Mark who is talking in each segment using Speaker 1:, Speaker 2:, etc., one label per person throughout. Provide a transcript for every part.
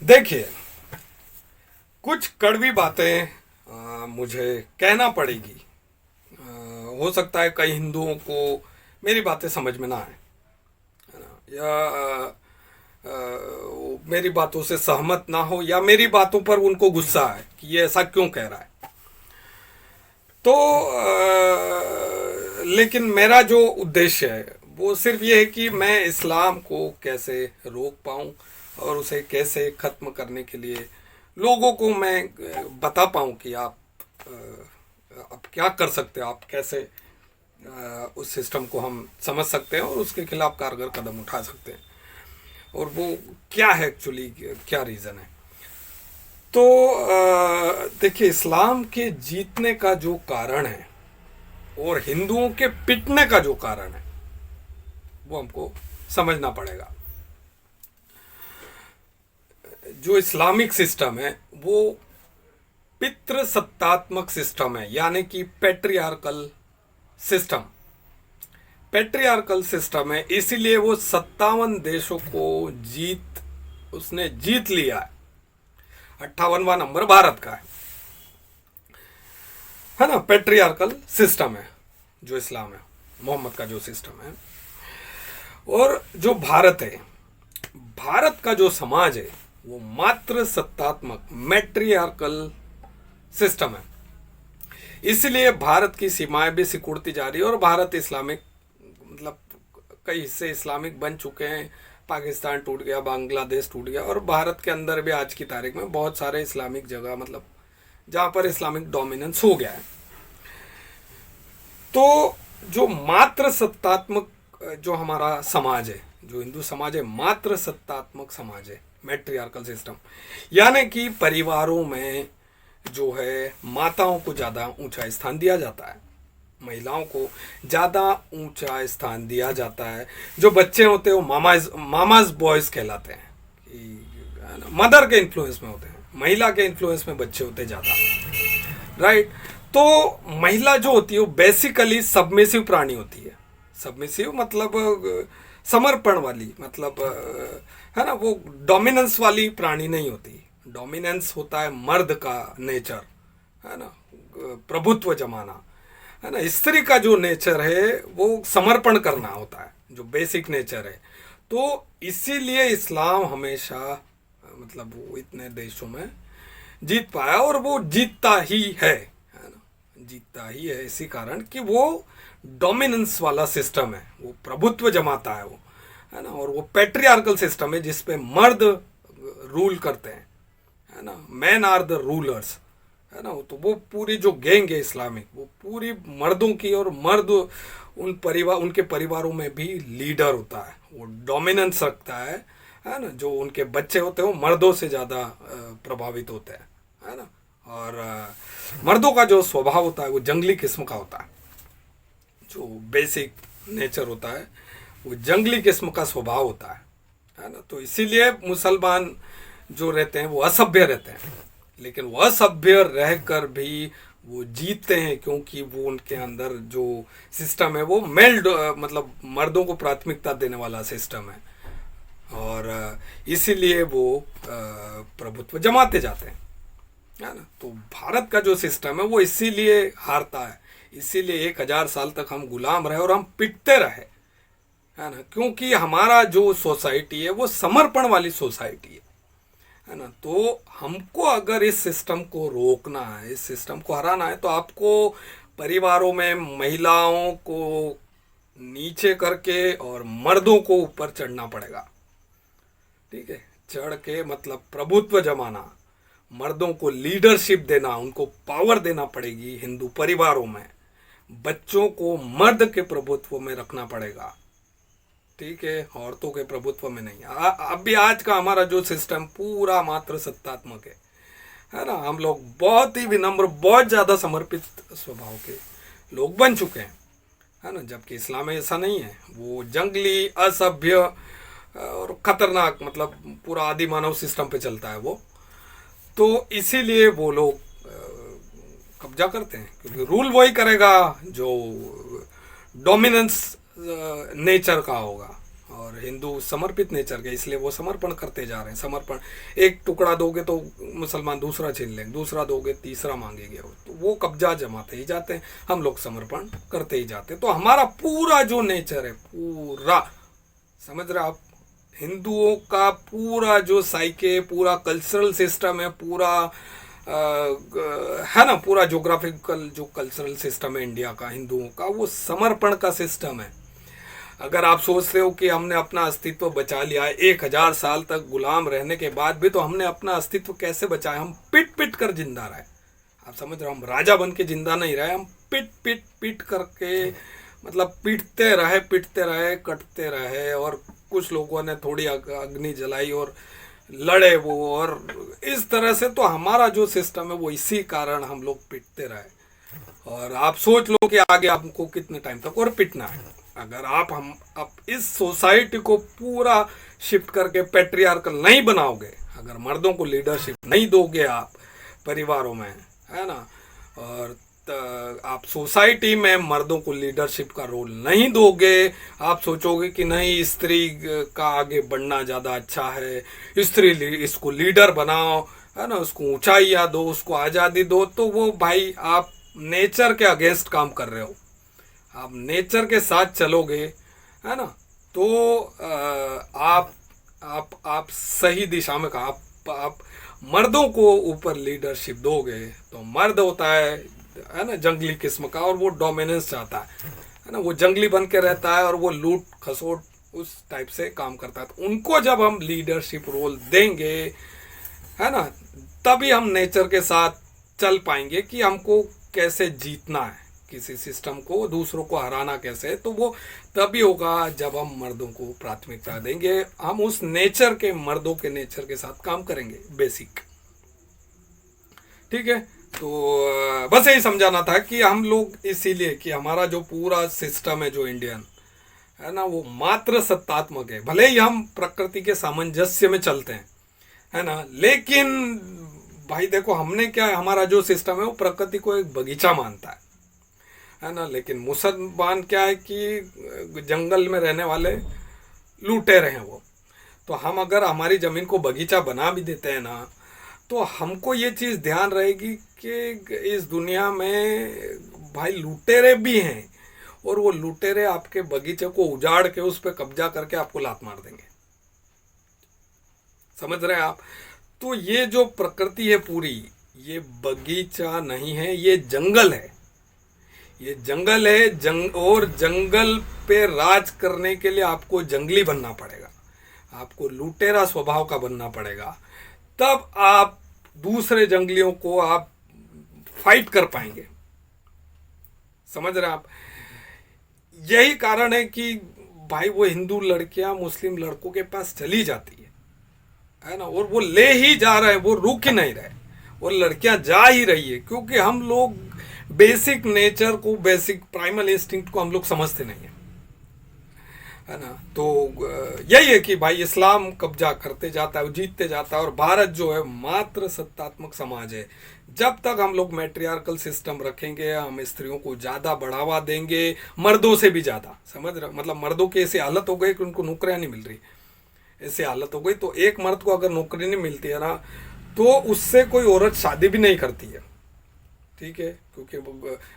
Speaker 1: देखिए, कुछ कड़वी बातें मुझे कहना पड़ेगी। हो सकता है कई हिंदुओं को मेरी बातें समझ में ना आए, है ना, या वो मेरी बातों से सहमत ना हो, या मेरी बातों पर उनको गुस्सा है कि ये ऐसा क्यों कह रहा है। तो लेकिन मेरा जो उद्देश्य है वो सिर्फ ये है कि मैं इस्लाम को कैसे रोक पाऊँ और उसे कैसे ख़त्म करने के लिए लोगों को मैं बता पाऊँ कि आप क्या कर सकते हो, आप कैसे उस सिस्टम को हम समझ सकते हैं और उसके खिलाफ कारगर कदम उठा सकते हैं, और वो क्या है एक्चुअली, क्या रीज़न है। तो देखिए, इस्लाम के जीतने का जो कारण है और हिंदुओं के पिटने का जो कारण है वो हमको समझना पड़ेगा। जो इस्लामिक सिस्टम है वो पितृ सत्तात्मक सिस्टम है, यानी कि पैट्रियार्कल सिस्टम। पैट्रियार्कल सिस्टम है, इसीलिए वो 57 देशों को उसने जीत लिया है। 58वां नंबर भारत का है ना। पैट्रियार्कल सिस्टम है जो इस्लाम है, मोहम्मद का जो सिस्टम है। और जो भारत है, भारत का जो समाज है वो मात्र सत्तात्मक मैट्रियार्कल सिस्टम है। इसलिए भारत की सीमाएं भी सिकुड़ती जा रही है और भारत इस्लामिक, मतलब कई हिस्से इस्लामिक बन चुके हैं। पाकिस्तान टूट गया, बांग्लादेश टूट गया, और भारत के अंदर भी आज की तारीख में बहुत सारे इस्लामिक जगह, मतलब जहाँ पर इस्लामिक डोमिनेंस हो गया है। तो जो मात्र सत्तात्मक जो हमारा समाज है, जो हिंदू समाज है, मात्र सत्तात्मक समाज है, मैट्रियार्कल सिस्टम, यानी कि परिवारों में जो है माताओं को ज़्यादा ऊंचा स्थान दिया जाता है, महिलाओं को ज़्यादा ऊंचा स्थान दिया जाता है। जो बच्चे होते हैं वो मामाज बॉयज़ कहलाते हैं, मदर के इन्फ्लुएंस में होते हैं, महिला के इन्फ्लुएंस में बच्चे होते ज़्यादा, राइट। तो महिला जो होती है वो बेसिकली सबमिसिव प्राणी होती है। सबमिसिव मतलब समर्पण वाली, मतलब है ना, वो डोमिनेंस वाली प्राणी नहीं होती। डोमिनेंस होता है मर्द का नेचर, है ना, प्रभुत्व जमाना, है ना। स्त्री का जो नेचर है वो समर्पण करना होता है, जो बेसिक नेचर है। तो इसीलिए इस्लाम हमेशा, मतलब वो इतने देशों में जीत पाया, और वो जीतता ही है ना, जीतता ही है इसी कारण कि वो डोमिनेंस वाला सिस्टम है, वो प्रभुत्व जमाता है वो, है ना। और वो पैट्रियार्कल सिस्टम है जिसपे मर्द रूल करते हैं, है ना, मैन आर द रूलर्स, है ना। तो वो पूरी जो गैंग है इस्लामिक, वो पूरी मर्दों की, और मर्द उनके परिवारों में भी लीडर होता है, वो डोमिनेंस रखता है ना। जो उनके बच्चे होते हैं वो मर्दों से ज़्यादा प्रभावित होते हैं, है ना। और मर्दों का जो स्वभाव होता है वो जंगली किस्म का होता है, जो बेसिक नेचर होता है वो जंगली किस्म का स्वभाव होता है ना। तो इसीलिए मुसलमान जो रहते हैं वो असभ्य रहते हैं, लेकिन वो असभ्य रहकर भी वो जीतते हैं, क्योंकि वो उनके अंदर जो सिस्टम है वो मतलब मर्दों को प्राथमिकता देने वाला सिस्टम है, और इसीलिए वो प्रभुत्व जमाते जाते हैं, है ना। तो भारत का जो सिस्टम है वो इसीलिए हारता है, इसीलिए 1000 साल तक हम गुलाम रहे और हम पिटते रहे, है ना, क्योंकि हमारा जो सोसाइटी है वो समर्पण वाली सोसाइटी है ना। तो हमको अगर इस सिस्टम को रोकना है, इस सिस्टम को हराना है, तो आपको परिवारों में महिलाओं को नीचे करके और मर्दों को ऊपर चढ़ना पड़ेगा, ठीक है। चढ़ के मतलब प्रभुत्व जमाना, मर्दों को लीडरशिप देना, उनको पावर देना पड़ेगी हिंदू परिवारों में। बच्चों को मर्द के प्रभुत्व में रखना पड़ेगा, ठीक है, औरतों के प्रभुत्व में नहीं। अभी आज का हमारा जो सिस्टम पूरा मात्र सत्तात्मक है ना। हम लोग बहुत ही विनम्र, बहुत ज़्यादा समर्पित स्वभाव के लोग बन चुके हैं, है ना। जबकि इस्लाम में ऐसा नहीं है, वो जंगली, असभ्य और खतरनाक, मतलब पूरा आदि मानव सिस्टम पे चलता है वो। तो इसीलिए वो लोग कब्जा करते हैं, क्योंकि रूल वही करेगा जो डोमिनेंस नेचर का होगा, और हिंदू समर्पित नेचर के, इसलिए वो समर्पण करते जा रहे हैं। समर्पण, एक टुकड़ा दोगे तो मुसलमान दूसरा छीन लेंगे, दूसरा दोगे तीसरा मांगेंगे, तो वो कब्जा जमाते ही जाते हैं, हम लोग समर्पण करते ही जाते हैं। तो हमारा पूरा जो नेचर है, पूरा, समझ रहे आप, हिंदुओं का पूरा जो साइके, पूरा कल्चरल सिस्टम है, पूरा है ना, पूरा ज्योग्राफिकल जो कल्चरल सिस्टम है इंडिया का, हिंदुओं का, वो समर्पण का सिस्टम है। अगर आप सोचते हो कि हमने अपना अस्तित्व बचा लिया है, 1000 साल तक गुलाम रहने के बाद भी तो हमने अपना अस्तित्व कैसे बचाया? हम पिट पिट कर जिंदा रहे। आप समझ रहे हो, हम राजा बन के जिंदा नहीं रहे, हम पिट पिट पिट करके, मतलब पीटते रहे, कटते रहे, और कुछ लोगों ने थोड़ी अग्नि जलाई और लड़े वो, और इस तरह से तो हमारा जो सिस्टम है वो इसी कारण हम लोग पिटते रहे। और आप सोच लो कि आगे आपको कितने टाइम तक और पिटना है। अगर आप इस सोसाइटी को पूरा शिफ्ट करके पैट्रियार्कल नहीं बनाओगे, अगर मर्दों को लीडरशिप नहीं दोगे आप परिवारों में, है ना, और आप सोसाइटी में मर्दों को लीडरशिप का रोल नहीं दोगे, आप सोचोगे कि नहीं स्त्री का आगे बढ़ना ज़्यादा अच्छा है, स्त्री इसको लीडर बनाओ, है ना, उसको ऊंचाइयाँ दो, उसको आज़ादी दो, तो वो भाई आप नेचर के अगेंस्ट काम कर रहे हो। आप नेचर के साथ चलोगे, है ना, तो आप सही दिशा में, आप मर्दों को ऊपर लीडरशिप दोगे, तो मर्द होता है ना, जंगली किस्म का, और वो डोमिनेंस चाहता है ना, वो जंगली बन के रहता है और वो लूट खसोट उस टाइप से काम करता है। तो उनको जब हम लीडरशिप रोल देंगे, है ना, तभी हम नेचर के साथ चल पाएंगे कि हमको कैसे जीतना है, किसी सिस्टम को, दूसरों को हराना कैसे। तो वो तभी होगा जब हम मर्दों को प्राथमिकता देंगे, हम उस नेचर के, मर्दों के नेचर के साथ काम करेंगे, बेसिक। ठीक है, तो बस यही समझाना था कि हम लोग, इसीलिए कि हमारा जो पूरा सिस्टम है जो इंडियन है ना, वो मात्र सत्तात्मक है। भले ही हम प्रकृति के सामंजस्य में चलते हैं, है ना, लेकिन भाई देखो, हमने क्या, हमारा जो सिस्टम है वो प्रकृति को एक बगीचा मानता है ना, लेकिन मुसलमान क्या है कि जंगल में रहने वाले लुटेरे हैं वो। तो हम अगर हमारी ज़मीन को बगीचा बना भी देते हैं ना, तो हमको ये चीज़ ध्यान रहेगी कि इस दुनिया में भाई लुटेरे भी हैं, और वो लुटेरे आपके बगीचे को उजाड़ के उस पर कब्जा करके आपको लात मार देंगे। समझ रहे हैं आप? तो ये जो प्रकृति है पूरी, ये बगीचा नहीं है, ये जंगल है, ये जंगल है। और जंगल पे राज करने के लिए आपको जंगली बनना पड़ेगा, आपको लुटेरा स्वभाव का बनना पड़ेगा, तब आप दूसरे जंगलियों को आप फाइट कर पाएंगे। समझ रहे आप? यही कारण है कि भाई वो हिंदू लड़कियां मुस्लिम लड़कों के पास चली जाती है ना, और वो ले ही जा रहे हैं, वो रुक ही नहीं रहे, और लड़कियां जा ही रही है, क्योंकि हम लोग बेसिक नेचर को, बेसिक प्राइमल इंस्टिंक्ट को हम लोग समझते नहीं है ना। तो यही है कि भाई इस्लाम कब्जा करते जाता है, जीतते जाता है, और भारत जो है मात्र सत्तात्मक समाज है। जब तक हम लोग मैट्रियार्कल सिस्टम रखेंगे, हम स्त्रियों को ज़्यादा बढ़ावा देंगे, मर्दों से भी ज़्यादा। समझ रहे, मतलब मर्दों की ऐसी हालत हो गई कि उनको नौकरियां नहीं मिल रही, ऐसी हालत हो गई। तो एक मर्द को अगर नौकरी नहीं मिलती है ना, तो उससे कोई औरत शादी भी नहीं करती है। ठीक है, क्योंकि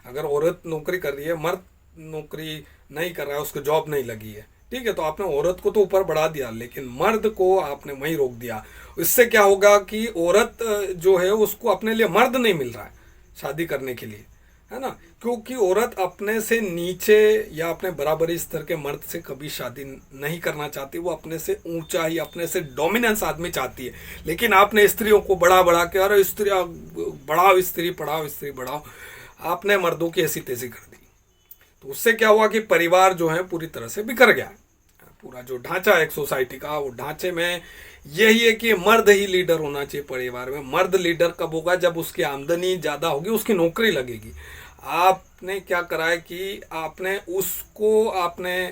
Speaker 1: अगर औरत नौकरी कर रही है, मर्द नौकरी नहीं कर रहा है, उसको जॉब नहीं लगी है, ठीक है, तो आपने औरत को तो ऊपर बढ़ा दिया, लेकिन मर्द को आपने वहीं रोक दिया। इससे क्या होगा कि औरत जो है उसको अपने लिए मर्द नहीं मिल रहा है शादी करने के लिए, है ना, क्योंकि औरत अपने से नीचे या अपने बराबरी स्तर के मर्द से कभी शादी नहीं करना चाहती, वो अपने से ऊंचा ही, अपने से डोमिनेंस आदमी चाहती है। लेकिन आपने स्त्रियों को बढ़ा के, अरे स्त्री बढ़ाओ, स्त्री पढ़ाओ, स्त्री बढ़ाओ, आपने मर्दों की ऐसी तेजी कर दी। तो उससे क्या हुआ कि परिवार जो है पूरी तरह से बिखर गया। पूरा जो ढांचा है एक सोसाइटी का, वो ढांचे में यही है कि मर्द ही लीडर होना चाहिए परिवार में। मर्द लीडर कब होगा? जब उसकी आमदनी ज़्यादा होगी, उसकी नौकरी लगेगी। आपने क्या करा है कि आपने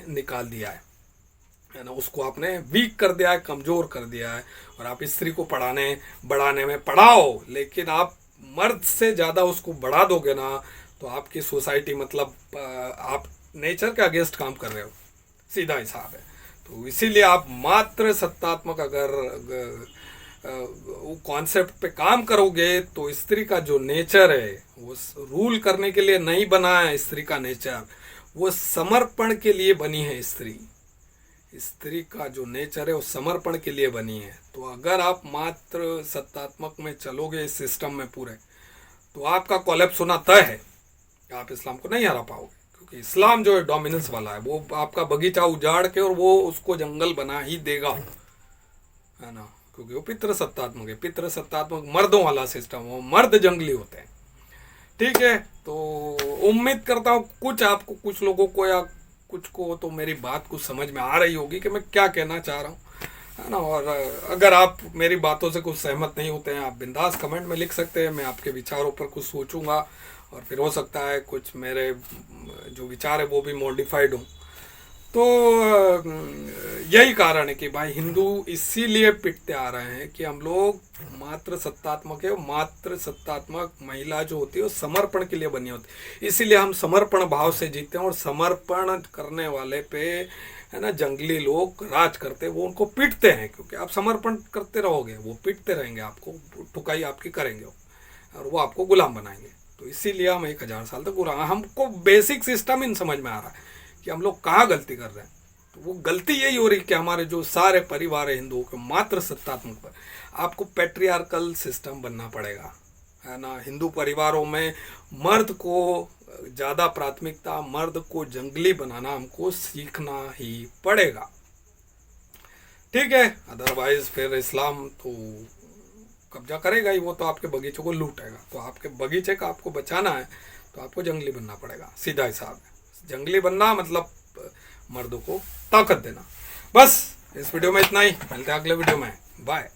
Speaker 1: निकाल दिया है ना, उसको आपने वीक कर दिया है, कमज़ोर कर दिया है। और आप स्त्री को बढ़ाने में पढ़ाओ, लेकिन आप मर्द से ज़्यादा उसको बढ़ा दोगे ना, तो आपकी सोसाइटी, मतलब आप नेचर के अगेंस्ट काम कर रहे हो, सीधा हिसाब है। तो इसीलिए आप मात्र सत्तात्मक अगर वो कॉन्सेप्ट पे काम करोगे तो स्त्री का जो नेचर है वो रूल करने के लिए नहीं बना है। स्त्री का नेचर वो समर्पण के लिए बनी है। स्त्री का जो नेचर है वो समर्पण के लिए बनी है। तो अगर आप मात्र सत्तात्मक में चलोगे इस सिस्टम में पूरे, तो आपका कोलैप्स होना तय है। आप इस्लाम को नहीं हरा पाओगे, क्योंकि इस्लाम जो है डोमिनेंस वाला है। वो आपका बगीचा उजाड़ के और वो उसको जंगल बना ही देगा, है ना, क्योंकि वो पितृ सत्तात्मक है। पितृ सत्तात्मक मर्दों वाला सिस्टम, वो मर्द जंगली होते हैं। ठीक है, तो उम्मीद करता हूँ कुछ लोगों को या कुछ को तो मेरी बात कुछ समझ में आ रही होगी कि मैं क्या कहना चाह रहा हूँ, है ना। और अगर आप मेरी बातों से कुछ सहमत नहीं होते हैं, आप बिंदास कमेंट में लिख सकते हैं। मैं आपके विचारों पर कुछ सोचूंगा और फिर हो सकता है कुछ मेरे जो विचार है वो भी मॉडिफाइड हों। तो यही कारण है कि भाई हिंदू इसीलिए पिटते आ रहे हैं कि हम लोग मात्र सत्तात्मक है। मात्र सत्तात्मक महिला जो होती है वो समर्पण के लिए बनी होती है। इसीलिए हम समर्पण भाव से जीते हैं, और समर्पण करने वाले पे, है ना, जंगली लोग राज करते हैं, वो उनको पीटते हैं। क्योंकि आप समर्पण करते रहोगे, वो पीटते रहेंगे, आपको ठुकाई आपकी करेंगे और वो आपको गुलाम बनाएंगे। तो इसीलिए हम 1000 साल तक गुलाम। हमको बेसिक सिस्टम इन समझ में आ रहा है कि हम लोग कहाँ गलती कर रहे हैं। तो वो गलती यही हो रही कि हमारे जो सारे परिवार है हिंदुओं के मात्र सत्तात्मक पर, आपको पैट्रियार्कल सिस्टम बनना पड़ेगा, है ना। हिंदू परिवारों में मर्द को ज़्यादा प्राथमिकता, मर्द को जंगली बनाना हमको सीखना ही पड़ेगा। ठीक है, अदरवाइज फिर इस्लाम तो कब्जा करेगा ही, वो तो आपके बगीचे को लूटेगा। तो आपके बगीचे का आपको बचाना है तो आपको जंगली बनना पड़ेगा, सीधा हिसाब है। जंगली बनना मतलब मर्दों को ताकत देना। बस इस वीडियो में इतना ही, मिलते हैं अगले वीडियो में, बाय।